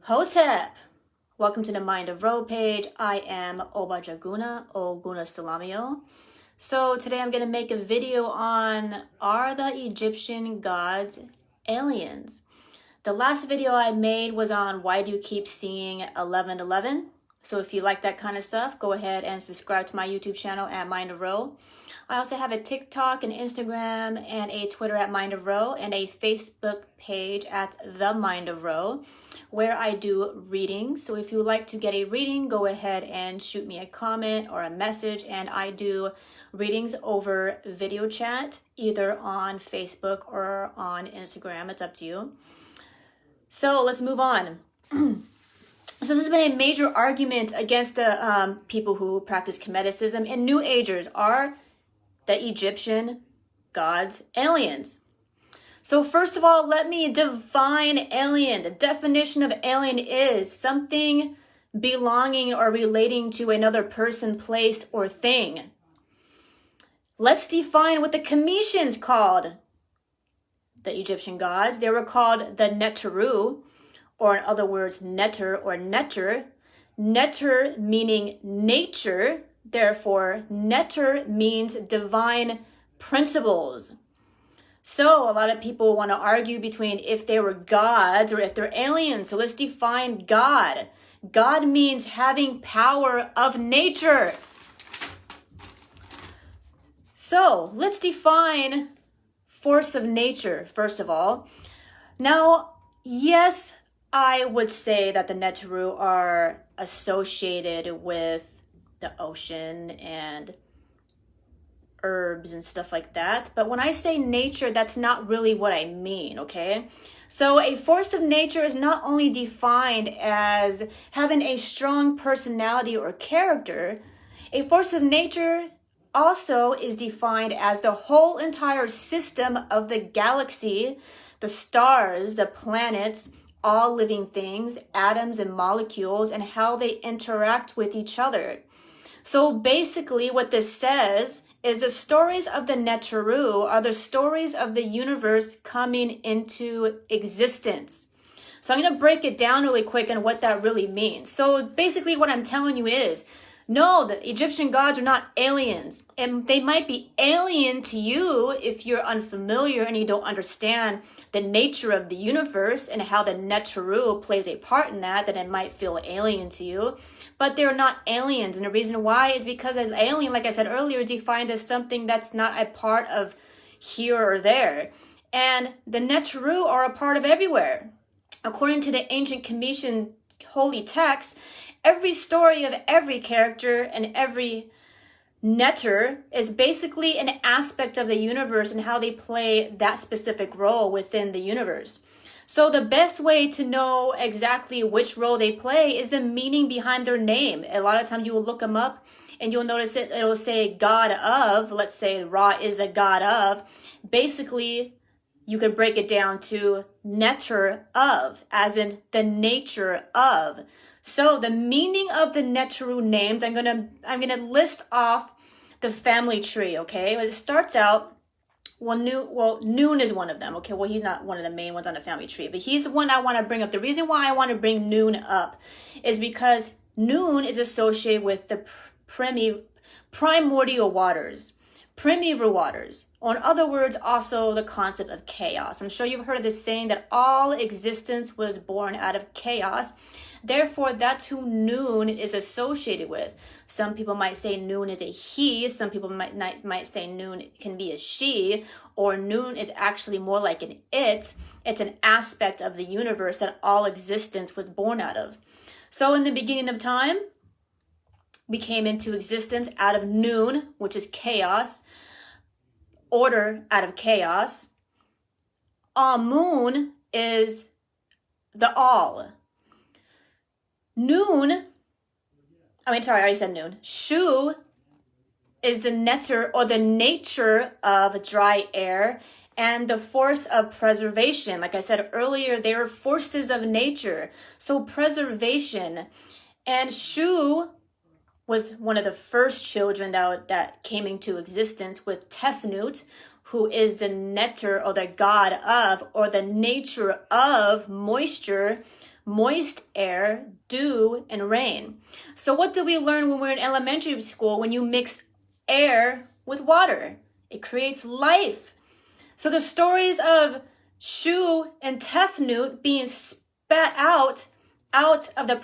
Hotep! Welcome to the Mind of Ro page. I am Obajaguna, O Guna Salamio. So today I'm going to make a video on, are the Egyptian gods aliens? The last video I made was on why do you keep seeing 1111? So if you like that kind of stuff, go ahead and subscribe to my YouTube channel at Mind of Ro. I also have a TikTok, an Instagram, and a Twitter at Mind of Ro, and a Facebook page at The Mind of Ro, where I do readings. So if you would like to get a reading, go ahead and shoot me a comment or a message, and I do readings over video chat, either on Facebook or on Instagram. It's up to you. So let's move on. So this has been a major argument against the people who practice Kemeticism and New Agers. Are the Egyptian gods aliens? So first of all, let me define alien. The definition of alien is something belonging or relating to another person, place, or thing. Let's define what the Kemetians called the Egyptian gods. They were called the Neteru, or in other words, Neter or Neter. Neter meaning nature. Therefore, Neter means divine principles. So a lot of people want to argue between if they were gods or if they're aliens. So let's define God. God means having power of nature. So let's define force of nature, first of all. Now, yes, I would say that the Neteru are associated with the ocean and herbs and stuff like that. But when I say nature, that's not really what I mean, okay? So a force of nature is not only defined as having a strong personality or character, a force of nature also is defined as the whole entire system of the galaxy, the stars, the planets, all living things, atoms and molecules, and how they interact with each other. So basically what this says is the stories of the Neteru are the stories of the universe coming into existence. So I'm going to break it down really quick on what that really means. So basically what I'm telling you is, no, the Egyptian gods are not aliens. And they might be alien to you if you're unfamiliar and you don't understand the nature of the universe and how the Neteru plays a part in that, then it might feel alien to you. But they're not aliens. And the reason why is because an alien, like I said earlier, is defined as something that's not a part of here or there. And the Neteru are a part of everywhere. According to the ancient Kemetian holy texts, every story of every character and every Neter is basically an aspect of the universe and how they play that specific role within the universe. So the best way to know exactly which role they play is the meaning behind their name. A lot of times you will look them up and you'll notice it'll say God of, let's say Ra is a god of. Basically, you could break it down to Neter of, as in the nature of. So the meaning of the Neteru names, I'm gonna list off the family tree, okay? It starts out, Noon is one of them, okay? Well, he's not one of the main ones on the family tree, but he's the one I want to bring up. The reason why I want to bring Noon up is because Noon is associated with the primordial waters, primeval waters, or in other words, also the concept of chaos. I'm sure you've heard of this saying that all existence was born out of chaos. Therefore, that's who Noon is associated with. Some people might say Noon is a he. Some people might say Noon can be a she. Or Noon is actually more like an it. It's an aspect of the universe that all existence was born out of. So in the beginning of time, we came into existence out of Noon, which is chaos. Order out of chaos. Amun is the all. I already said Noon. Shu is the neter or the nature of dry air and the force of preservation. Like I said earlier, they are forces of nature. So preservation. And Shu was one of the first children that came into existence with Tefnut, who is the neter or the god of or the nature of moisture, moist air, dew, and rain. So what do we learn when we're in elementary school? When you mix air with water, it creates life. So the stories of Shu and Tefnut being spat out of the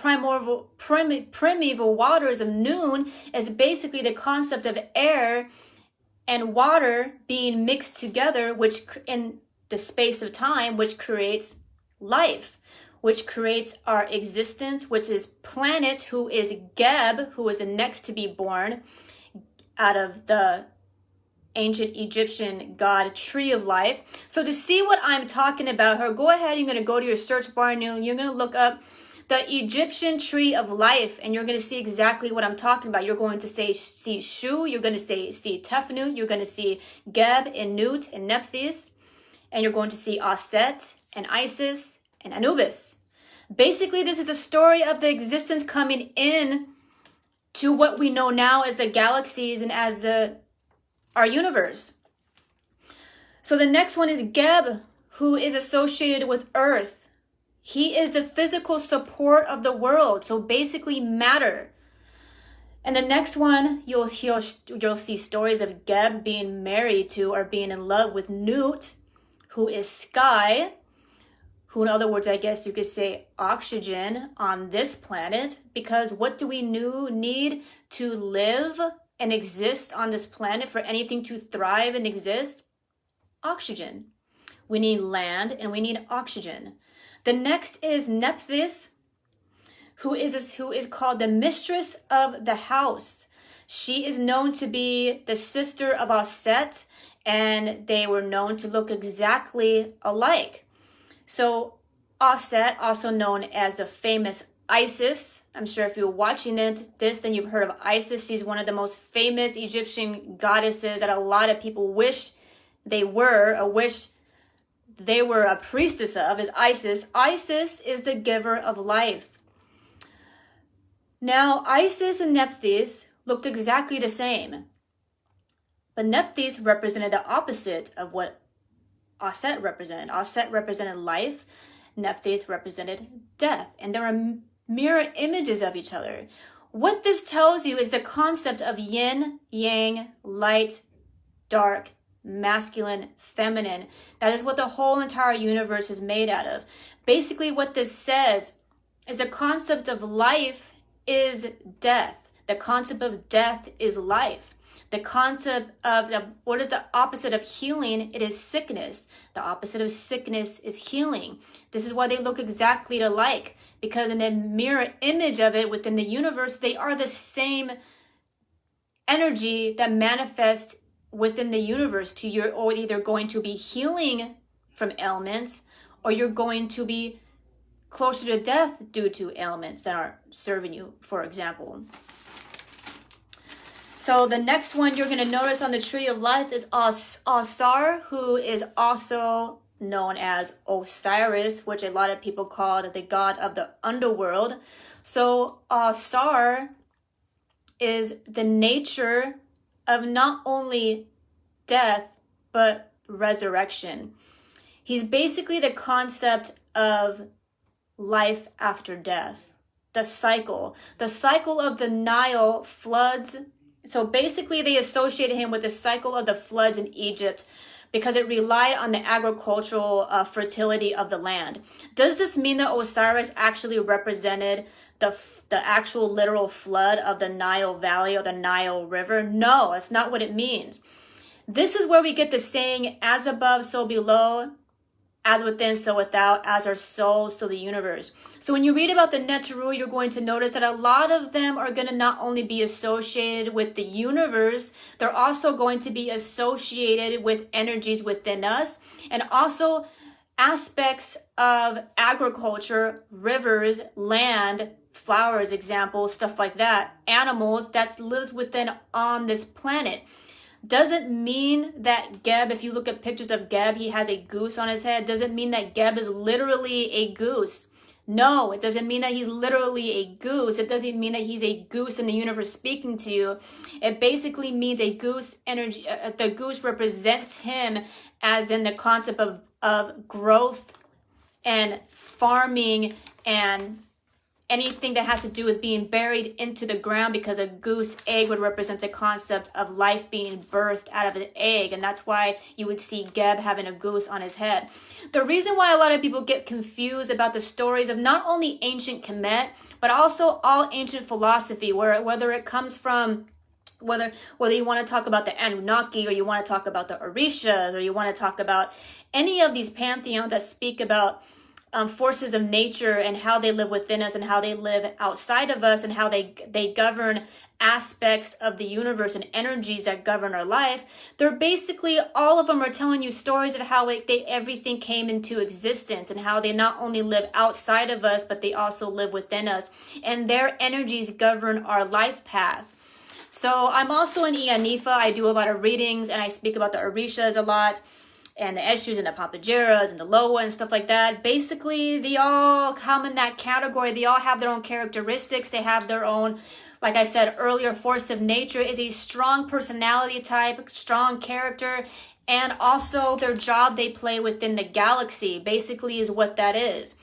primeval waters of Noon is basically the concept of air and water being mixed together, which in the space of time, which creates life, which creates our existence, which is planet, who is Geb, who is the next to be born out of the ancient Egyptian god tree of life. So to see what I'm talking about her, go ahead, you're going to go to your search bar and you're going to look up the Egyptian tree of life, and you're going to see exactly what I'm talking about. You're going to see Shu, you're going to see Tefnut, you're going to see Geb and Nut and Nephthes, and you're going to see Aset and Isis and Anubis. Basically, this is a story of the existence coming in to what we know now as the galaxies and as our universe. So the next one is Geb, who is associated with Earth. He is the physical support of the world, so basically matter. And the next one, you'll see stories of Geb being married to or being in love with Nut, who is sky, who in other words, I guess you could say oxygen on this planet, because what do we need to live and exist on this planet, for anything to thrive and exist? Oxygen. We need land and we need oxygen. The next is Nepthys, who is called the mistress of the house. She is known to be the sister of Aset, and they were known to look exactly alike. So Aset, also known as the famous Isis. I'm sure if you're watching this, then you've heard of Isis. She's one of the most famous Egyptian goddesses that a lot of people wish they were, or wish they were a priestess of, is Isis. Isis is the giver of life. Now, Isis and Nepthys looked exactly the same. But Nepthys represented the opposite of what Aset represented. Aset represented life. Nepthys represented death. And there are mirror images of each other. What this tells you is the concept of yin, yang, light, dark, masculine, feminine. That is what the whole entire universe is made out of. Basically, what this says is the concept of life is death. The concept of death is life. The concept of what is the opposite of healing? It is sickness. The opposite of sickness is healing. This is why they look exactly alike, because in the mirror image of it within the universe, they are the same energy that manifests within the universe. You're either going to be healing from ailments, or you're going to be closer to death due to ailments that aren't serving you, for example. So the next one you're going to notice on the tree of life is Osar, who is also known as Osiris, which a lot of people call the god of the underworld. So Osar is the nature of not only death, but resurrection. He's basically the concept of life after death, the cycle of the Nile floods. So basically they associated him with the cycle of the floods in Egypt because it relied on the agricultural fertility of the land. Does this mean that Osiris actually represented the actual literal flood of the Nile Valley or the Nile River? No, that's not what it means. This is where we get the saying, as above, so below, as within, so without, as our soul, so the universe. So when you read about the Neteru, you're going to notice that a lot of them are going to not only be associated with the universe, they're also going to be associated with energies within us, and also aspects of agriculture, rivers, land, flowers, examples, stuff like that, animals that lives within on this planet. Doesn't mean that Geb, if you look at pictures of Geb, he has a goose on his head. Doesn't mean that Geb is literally a goose. No, it doesn't mean that he's literally a goose. It doesn't mean that he's a goose in the universe speaking to you. It basically means a goose energy. The goose represents him as in the concept of growth and farming and anything that has to do with being buried into the ground, because a goose egg would represent a concept of life being birthed out of an egg. And that's why you would see Geb having a goose on his head. The reason why a lot of people get confused about the stories of not only ancient Kemet, but also all ancient philosophy, whether it comes from whether you want to talk about the Anunnaki, or you want to talk about the Orishas, or you want to talk about any of these pantheons that speak about forces of nature and how they live within us and how they live outside of us and how they govern aspects of the universe and energies that govern our life. They're basically, all of them are telling you stories of how everything came into existence and how they not only live outside of us, but they also live within us. And their energies govern our life path. So I'm also in Ianifa. I do a lot of readings and I speak about the Orishas a lot, and the Eshus and the Papageras and the Loa and stuff like that. Basically, they all come in that category. They all have their own characteristics. They have their own, like I said earlier, force of nature is a strong personality type, strong character, and also their job they play within the galaxy, basically is what that is.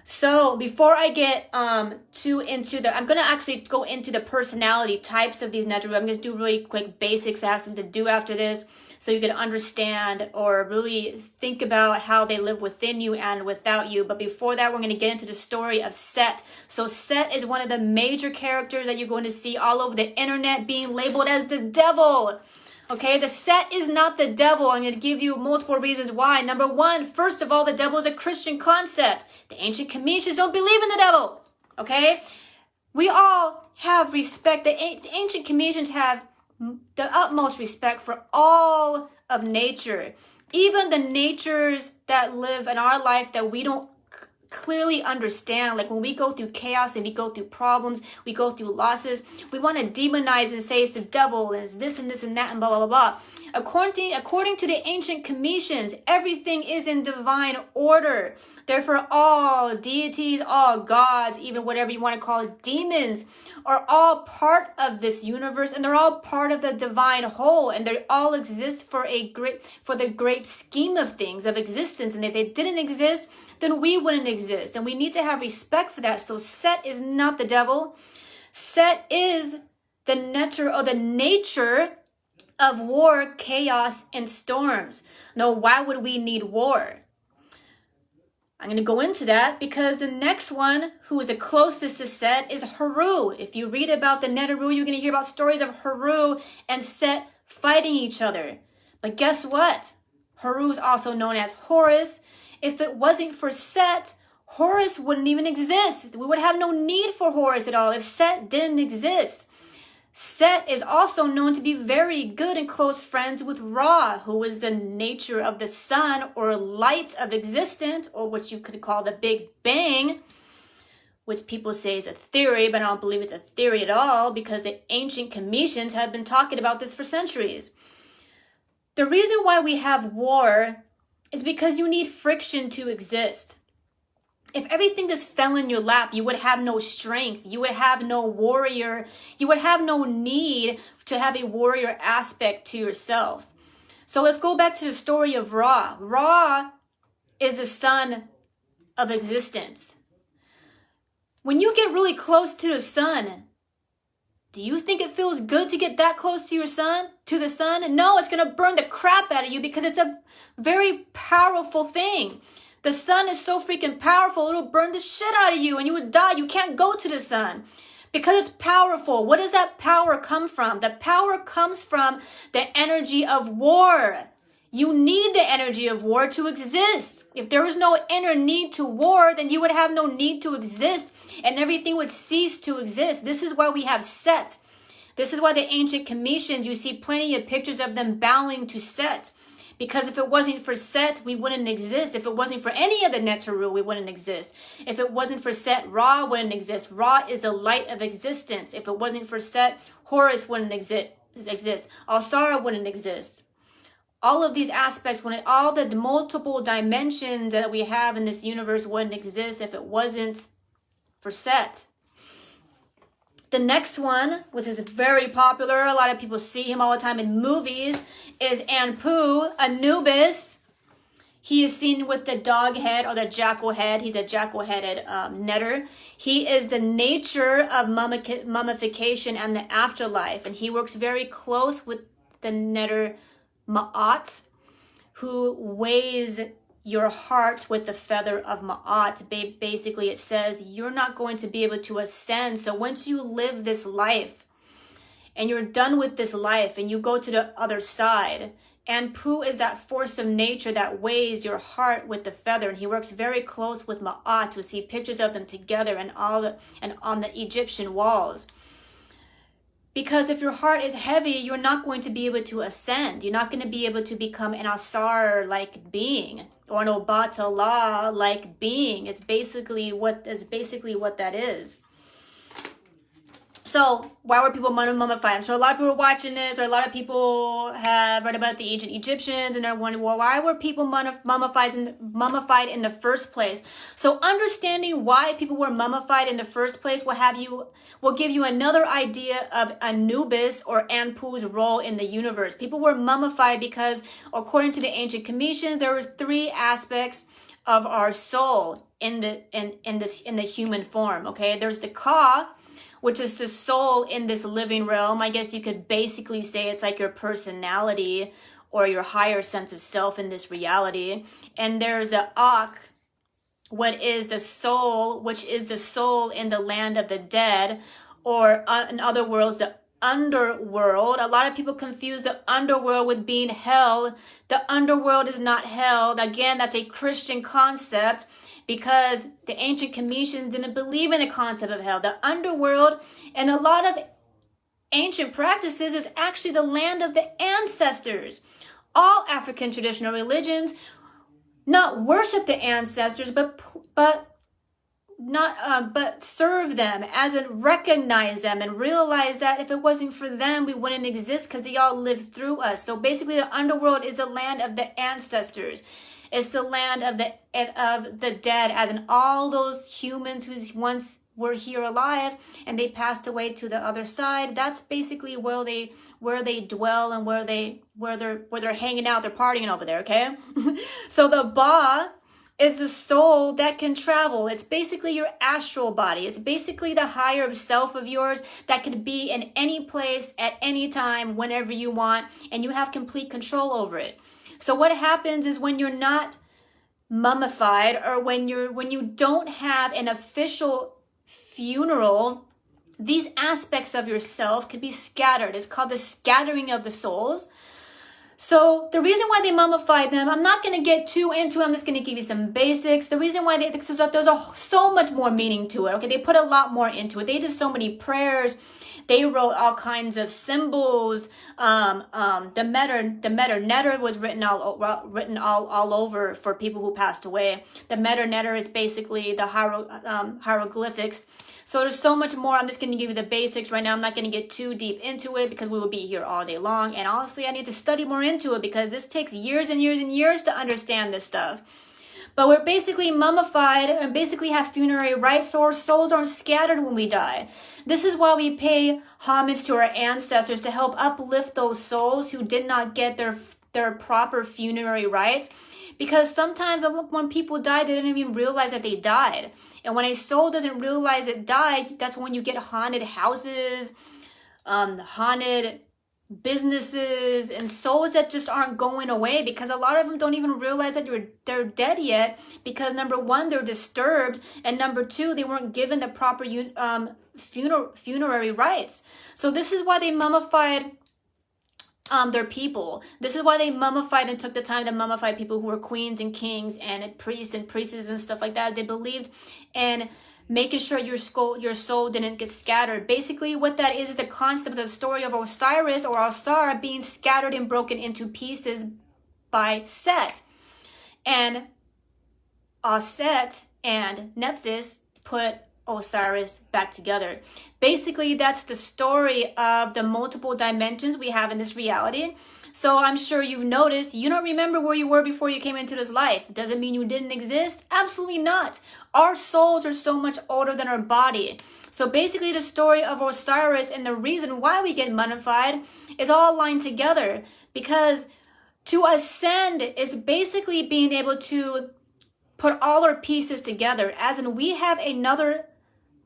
So before I get I'm going to actually go into the personality types of these Neteru. I'm going to do really quick basics. I have something to do after this, so you can understand or really think about how they live within you and without you. But before that, we're going to get into the story of Set. So Set is one of the major characters that you're going to see all over the internet being labeled as the devil. Okay, the Set is not the devil. I'm going to give you multiple reasons why. Number one, first of all, the devil is a Christian concept. The ancient Kemetians don't believe in the devil. Okay, we all have respect. The ancient Kemetians have the utmost respect for all of nature, even the natures that live in our life that we don't clearly understand. Like when we go through chaos and we go through problems, we go through losses, we want to demonize and say it's the devil and it's this and this and that and blah, blah, blah, blah. According to the ancient Kemetians, everything is in divine order. Therefore, all deities, all gods, even whatever you want to call it, demons, are all part of this universe, and they're all part of the divine whole, and they all exist for the great scheme of things, of existence. And if they didn't exist, then we wouldn't exist, and we need to have respect for that. So Set is not the devil. Set is the nature of war, chaos, and storms. Now, why would we need war? I'm going to go into that because the next one, who is the closest to Set, is Heru. If you read about the Neteru, you're going to hear about stories of Heru and Set fighting each other. But guess what? Heru is also known as Horus. If it wasn't for Set, Horus wouldn't even exist. We would have no need for Horus at all if Set didn't exist. Set is also known to be very good and close friends with Ra, who is the nature of the sun or light of existence, or what you could call the Big Bang, which people say is a theory, but I don't believe it's a theory at all because the ancient Kemetians have been talking about this for centuries. The reason why we have war is because you need friction to exist. If everything just fell in your lap, you would have no strength. You would have no warrior. You would have no need to have a warrior aspect to yourself. So let's go back to the story of Ra. Ra is the sun of existence. When you get really close to the sun, do you think it feels good to get that close to the sun? No, it's going to burn the crap out of you because it's a very powerful thing. The sun is so freaking powerful, it'll burn the shit out of you and you would die. You can't go to the sun because it's powerful. What does that power come from? The power comes from the energy of war. You need the energy of war to exist. If there was no inner need to war, then you would have no need to exist and everything would cease to exist. This is why we have Set. This is why the ancient Kemetians, you see plenty of pictures of them bowing to Set. Because if it wasn't for Set, we wouldn't exist. If it wasn't for any of the Neteru, we wouldn't exist. If it wasn't for Set, Ra wouldn't exist. Ra is the light of existence. If it wasn't for Set, Horus wouldn't exist. Osiris wouldn't exist. All of these aspects, all the multiple dimensions that we have in this universe wouldn't exist if it wasn't for Set. The next one, which is very popular, a lot of people see him all the time in movies, is Anpu, Anubis. He is seen with the dog head or the jackal head. He's a jackal-headed netter. He is the nature of mummification and the afterlife. And he works very close with the netter Ma'at, who weighs your heart with the feather of Ma'at. Basically, it says you're not going to be able to ascend. So once you live this life and you're done with this life and you go to the other side, Anpu is that force of nature that weighs your heart with the feather, and he works very close with Ma'at. To see pictures of them together and on the Egyptian walls. Because if your heart is heavy, you're not going to be able to ascend. You're not going to be able to become an Asar-like being or an Obatala-like being. It's basically what that is. So why were people mummified? So a lot of people are watching this, or a lot of people have read about the ancient Egyptians, and they're wondering, well, why were people mummified in the first place? So understanding why people were mummified in the first place will give you another idea of Anubis or Anpu's role in the universe. People were mummified because, according to the ancient Commissions, there was 3 aspects of our soul in the human form. Okay, there's the Ka, which is the soul in this living realm. I guess you could basically say it's like your personality or your higher sense of self in this reality. And there's the Ak, what is the soul, which is the soul in the land of the dead, or in other words, the underworld. A lot of people confuse the underworld with being hell. The underworld is not hell. Again, that's a Christian concept, because the ancient Commissions didn't believe in the concept of hell. The underworld and a lot of ancient practices is actually the land of the ancestors. All African traditional religions not worship the ancestors, but serve them, as in recognize them and realize that if it wasn't for them, we wouldn't exist, because they all lived through us. So basically, the underworld is the land of the ancestors. It's the land of the dead, as in all those humans who once were here alive and they passed away to the other side. That's basically where they dwell and where they're hanging out, they're partying over there. Okay, so the Ba is the soul that can travel. It's basically your astral body. It's basically the higher self of yours that can be in any place at any time, whenever you want, and you have complete control over it. So what happens is when you're not mummified, or when you don't have an official funeral, these aspects of yourself can be scattered. It's called the scattering of the souls. So the reason why they mummified them, I'm not going to get too into it. I'm just going to give you some basics. The reason why there's so much more meaning to it. Okay, they put a lot more into it. They did so many prayers. They wrote all kinds of symbols. The Metter Netter was written all over for people who passed away. The Metter Netter is basically the hieroglyphics. So there's so much more. I'm just going to give you the basics right now. I'm not going to get too deep into it because we will be here all day long. And honestly, I need to study more into it because this takes years and years and years to understand this stuff. But we're basically mummified and basically have funerary rites, so our souls aren't scattered when we die. This is why we pay homage to our ancestors, to help uplift those souls who did not get their proper funerary rites. Because sometimes when people die, they didn't even realize that they died. And when a soul doesn't realize it died, that's when you get haunted houses, haunted businesses, and souls that just aren't going away, because a lot of them don't even realize that they're dead yet, because number one, they're disturbed, and number two, they weren't given the proper funerary rites. So this is why they mummified their people. This is why they mummified and took the time to mummify people who were queens and kings and priests and priestesses and stuff like that. They believed in making sure your soul didn't get scattered. Basically, what that is the concept of the story of Osiris or Osar being scattered and broken into pieces by Set. And Set and Nepthys put Osiris back together. Basically, that's the story of the multiple dimensions we have in this reality. So I'm sure you've noticed you don't remember where you were before you came into this life. Does it mean you didn't exist? Absolutely not. Our souls are so much older than our body. So basically the story of Osiris and the reason why we get mummified is all aligned together, because To ascend is basically being able to put all our pieces together, as in we have another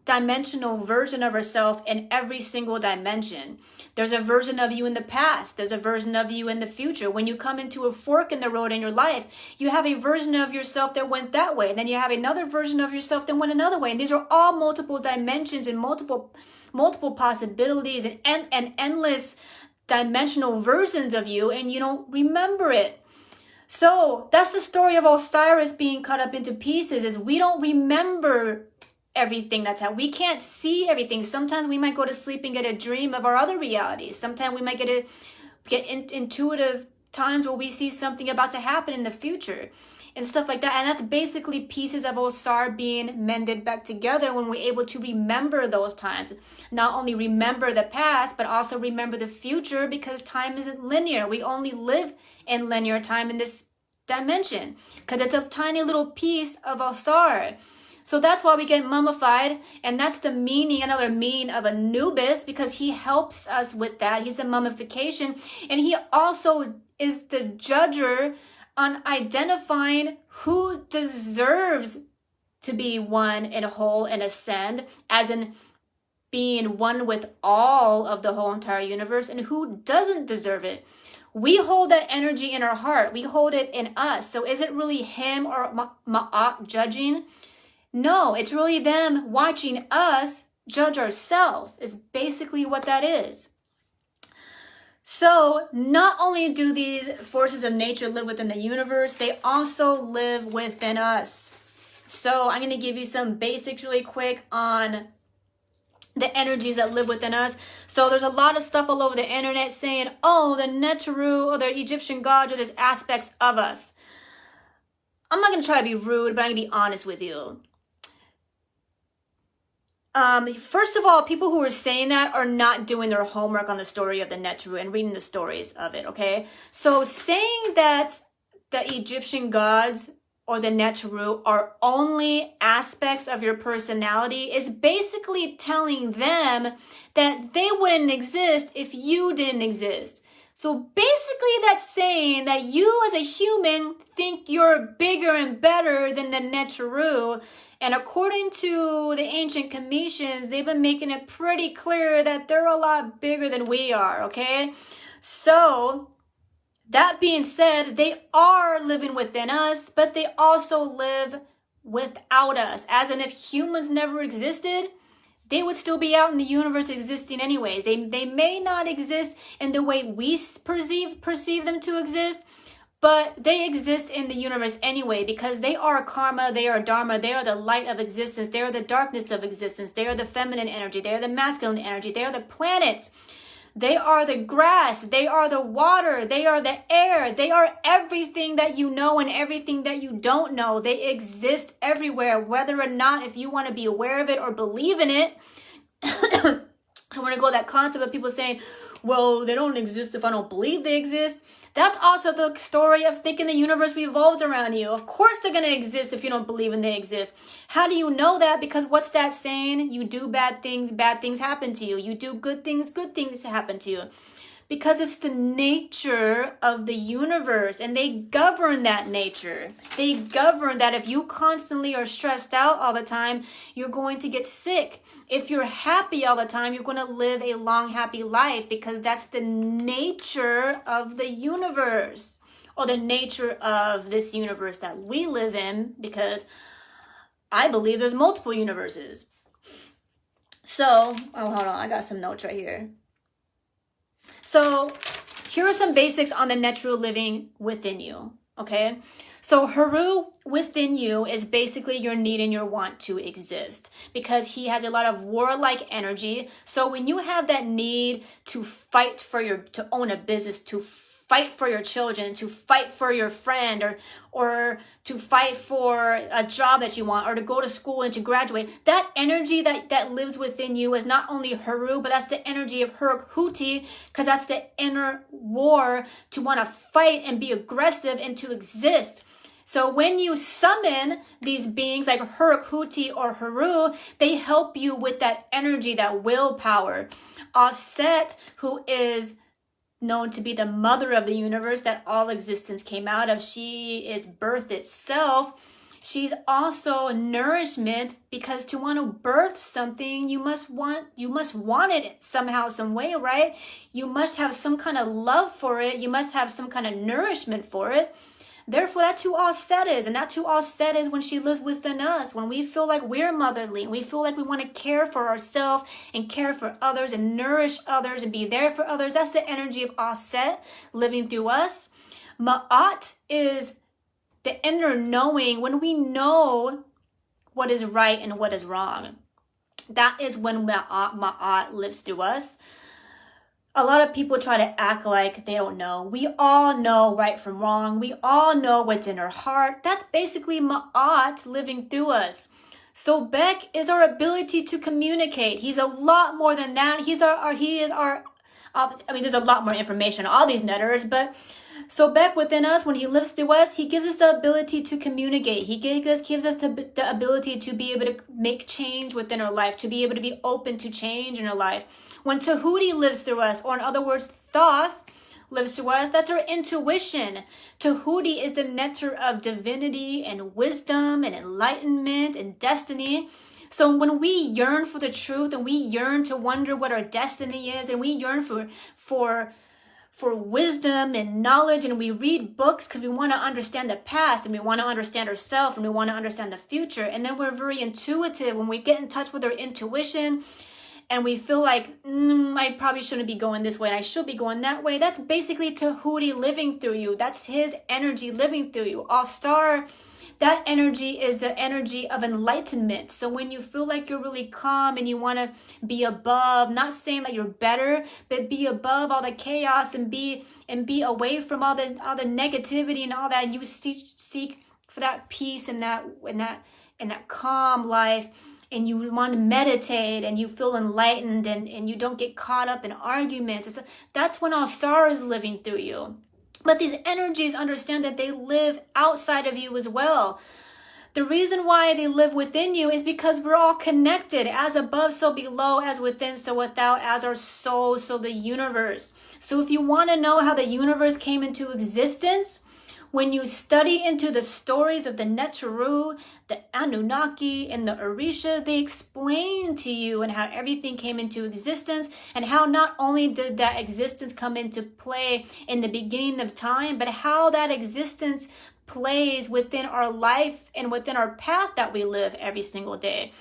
dimensional version of ourselves in every single dimension. There's a version of you in the past. There's a version of you in the future. When you come into a fork in the road in your life, you have a version of yourself that went that way. And then you have another version of yourself that went another way. And these are all multiple dimensions and multiple possibilities and endless dimensional versions of you, and you don't remember it. So that's the story of Osiris being cut up into pieces, is we don't remember everything that's happening. We can't see everything. Sometimes we might go to sleep and get a dream of our other realities. Sometimes we might get intuitive times where we see something about to happen in the future and stuff like that. And that's basically pieces of Osiris being mended back together when we're able to remember those times. Not only remember the past, but also remember the future, because time isn't linear. We only live in linear time in this dimension because it's a tiny little piece of Osiris. So that's why we get mummified, and that's the meaning, another meaning of Anubis, because he helps us with that. He's a mummification, and he also is the judger on identifying who deserves to be one and whole and ascend, as in being one with all of the whole entire universe, and who doesn't deserve it. We hold that energy in our heart. We hold it in us. So is it really him or Ma'at judging? No, it's really them watching us judge ourselves, is basically what that is. So not only do these forces of nature live within the universe, they also live within us. So I'm going to give you some basics really quick on the energies that live within us. So there's a lot of stuff all over the internet saying, oh, the Neteru or the Egyptian gods are just aspects of us. I'm not going to try to be rude, but I'm going to be honest with you. First of all, people who are saying that are not doing their homework on the story of the Neteru and reading the stories of it, okay? So saying that the Egyptian gods or the Neteru are only aspects of your personality is basically telling them that they wouldn't exist if you didn't exist. So basically that's saying that you as a human think you're bigger and better than the Neteru. And according to the ancient Commissions, they've been making it pretty clear that they're a lot bigger than we are, okay? So, that being said, they are living within us, but they also live without us. As in, if humans never existed, they would still be out in the universe existing anyways. They may not exist in the way we perceive them to exist, but they exist in the universe anyway, because they are karma, they are dharma, they are the light of existence, they are the darkness of existence, they are the feminine energy, they are the masculine energy, they are the planets, they are the grass, they are the water, they are the air, they are everything that you know and everything that you don't know. They exist everywhere, whether or not if you want to be aware of it or believe in it. So we're going to go that concept of people saying, well, they don't exist if I don't believe they exist. That's also the story of thinking the universe revolves around you. Of course they're going to exist if you don't believe in they exist. How do you know that? Because what's that saying? You do bad things happen to you. You do good things happen to you. Because it's the nature of the universe, and they govern that nature. They govern that if you constantly are stressed out all the time, you're going to get sick. If you're happy all the time, you're going to live a long, happy life, because that's the nature of the universe, or the nature of this universe that we live in, because I believe there's multiple universes. So, hold on, I got some notes right here. So here are some basics on the Neteru living within you, okay? So Heru within you is basically your need and your want to exist, because he has a lot of warlike energy. So when you have that need to fight to own a business, to fight for your children, to fight for your friend, or to fight for a job that you want, or to go to school and to graduate, that energy that lives within you is not only Heru, but that's the energy of Huruk-Huti, because that's the inner war to want to fight and be aggressive and to exist. So when you summon these beings like Huruk-Huti or Heru, they help you with that energy, that willpower. Aset, who is known to be the mother of the universe that all existence came out of. She is birth itself. She's also nourishment, because to want to birth something, you must want it somehow, some way, right? You must have some kind of love for it. You must have some kind of nourishment for it. Therefore, that's who Aset is. And that's who Aset is when she lives within us. When we feel like we're motherly, we feel like we want to care for ourselves and care for others and nourish others and be there for others. That's the energy of Aset living through us. Ma'at is the inner knowing, when we know what is right and what is wrong. That is when Ma'at lives through us. A lot of people try to act like they don't know. We all know right from wrong. We all know what's in our heart. That's basically Ma'at living through us. So Bek is our ability to communicate. He's a lot more than that. There's a lot more information on all these netters, but so Bek within us, when he lives through us, he gives us the ability to communicate. He gives us the ability to be able to make change within our life, to be able to be open to change in our life. When Tahuti lives through us, or in other words, Thoth lives through us, that's our intuition. Tahuti is the nectar of divinity and wisdom and enlightenment and destiny. So when we yearn for the truth and we yearn to wonder what our destiny is, and we yearn for wisdom and knowledge, and we read books because we want to understand the past and we want to understand ourselves and we want to understand the future, and then we're very intuitive. When we get in touch with our intuition and we feel like I probably shouldn't be going this way and I should be going that way, that's basically Tahuti living through you. That's his energy living through you. All-Star, that energy is the energy of enlightenment. So when you feel like you're really calm and you want to be above, not saying that you're better, but be above all the chaos and be away from all the negativity and all that, and you seek for that peace and that calm life, and you want to meditate and you feel enlightened and you don't get caught up in arguments. That's when All-Star is living through you. But these energies understand that they live outside of you as well. The reason why they live within you is because we're all connected. As above, so below, as within, so without, as our soul, so the universe. So if you want to know how the universe came into existence, when you study into the stories of the Neteru, the Anunnaki, and the Orisha, they explain to you and how everything came into existence, and how not only did that existence come into play in the beginning of time, but how that existence plays within our life and within our path that we live every single day.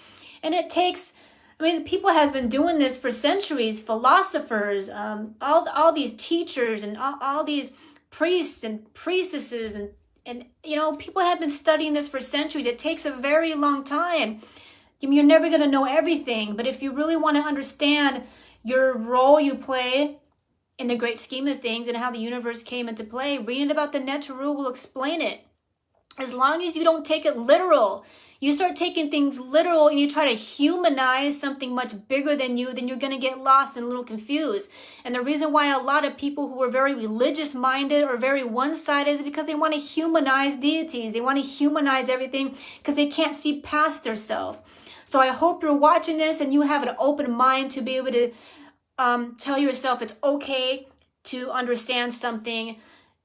And it takes, people has been doing this for centuries. Philosophers, all these teachers, and all these priests and priestesses, and people have been studying this for centuries. It takes a very long time. You're never going to know everything, but if you really want to understand your role you play in the great scheme of things and how the universe came into play, reading about the Neteru will explain it. As long as you don't take it literal, you start taking things literal and you try to humanize something much bigger than you, then you're going to get lost and a little confused. And the reason why a lot of people who are very religious minded or very one-sided is because they want to humanize deities. They want to humanize everything because they can't see past themselves. So I hope you're watching this and you have an open mind to be able to tell yourself it's okay to understand something,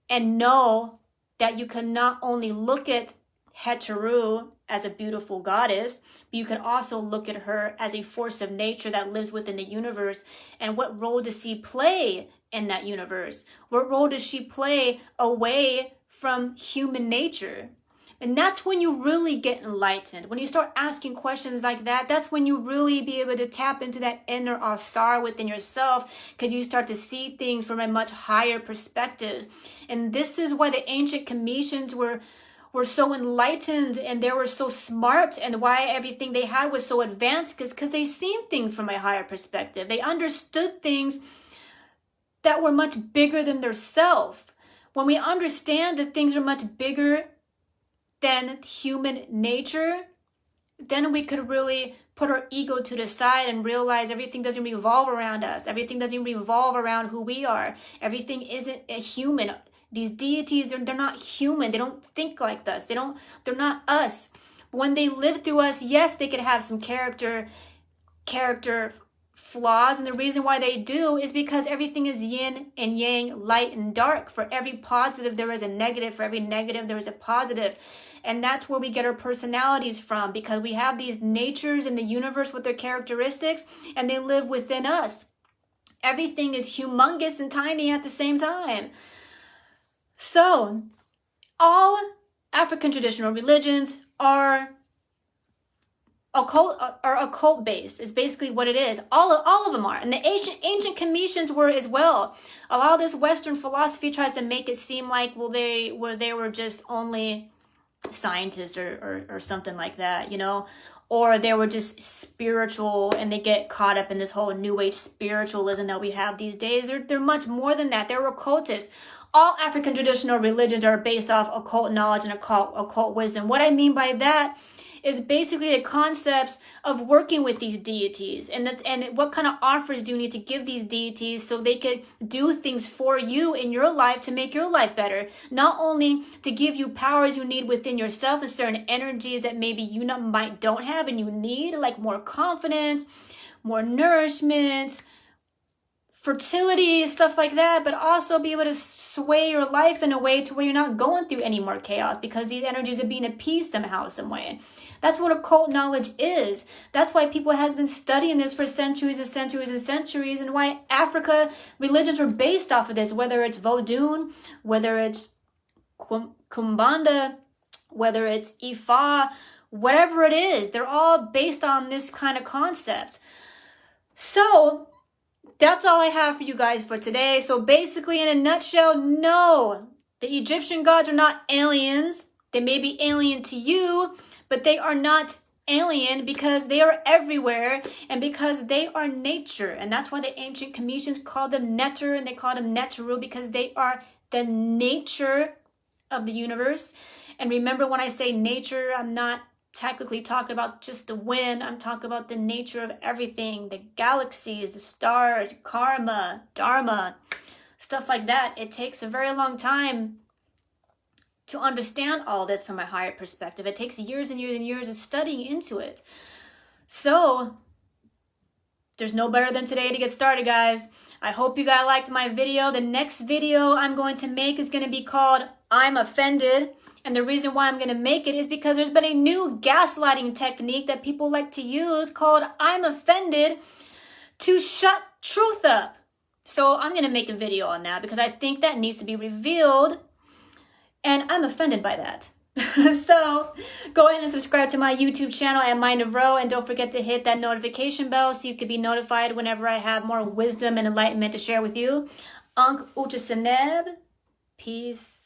and know that you can not only look at Heteru as a beautiful goddess, but you can also look at her as a force of nature that lives within the universe. And what role does she play in that universe? What role does she play away from human nature? And that's when you really get enlightened. When you start asking questions like that, that's when you really be able to tap into that inner All-Star within yourself, because you start to see things from a much higher perspective. And this is why the ancient Cometians were so enlightened and they were so smart, and why everything they had was so advanced, because they seen things from a higher perspective. They understood things that were much bigger than their self. When we understand that things are much bigger than human nature, then we could really put our ego to the side and realize everything doesn't revolve around us. Everything doesn't revolve around who we are. Everything isn't a human. These deities, they're not human. They don't think like us. They're not us. When they live through us, yes, they could have some character flaws, and the reason why they do is because everything is yin and yang, light and dark. For every positive there is a negative, for every negative there is a positive. And that's where we get our personalities from, because we have these natures in the universe with their characteristics, and they live within us. Everything is humongous and tiny at the same time. So all African traditional religions are occult based, is basically what it is. All of them are. And the ancient Cometians were as well. A lot of this Western philosophy tries to make it seem like, well, they were just only scientists or something like that, you know, or they were just spiritual, and they get caught up in this whole new age spiritualism that we have these days. They're much more than that. They're occultists. All African traditional religions are based off occult knowledge and occult wisdom. What I mean by that is basically the concepts of working with these deities, and what kind of offers do you need to give these deities so they could do things for you in your life to make your life better. Not only to give you powers you need within yourself and certain energies that maybe you don't have and you need, like more confidence, more nourishment, fertility, stuff like that, but also be able to sway your life in a way to where you're not going through any more chaos because these energies are being appeased somehow, some way. That's what occult knowledge is. That's why people has been studying this for centuries and centuries and centuries, and why Africa religions are based off of this, whether it's Vodun, whether it's Kumbanda, whether it's Ifa, whatever it is, they're all based on this kind of concept. So that's all I have for you guys for today. So basically, in a nutshell, no, the Egyptian gods are not aliens. They may be alien to you, but they are not alien because they are everywhere and because they are nature. And that's why the ancient Cometians called them Neter, and they called them Neteru, because they are the nature of the universe. And remember, when I say nature, I'm not technically talking about just the wind. I'm talking about the nature of everything, the galaxies, the stars, karma, dharma, stuff like that. It takes a very long time to understand all this from a higher perspective. It takes years and years and years of studying into it. So there's no better than today to get started, guys. I hope you guys liked my video. The next video I'm going to make is going to be called I'm Offended. And the reason why I'm going to make it is because there's been a new gaslighting technique that people like to use called I'm Offended to shut truth up. So I'm going to make a video on that because I think that needs to be revealed. And I'm offended by that. So go ahead and subscribe to my YouTube channel at Mind of Ro. And don't forget to hit that notification bell so you can be notified whenever I have more wisdom and enlightenment to share with you. Ankh Uchaseneb. Peace.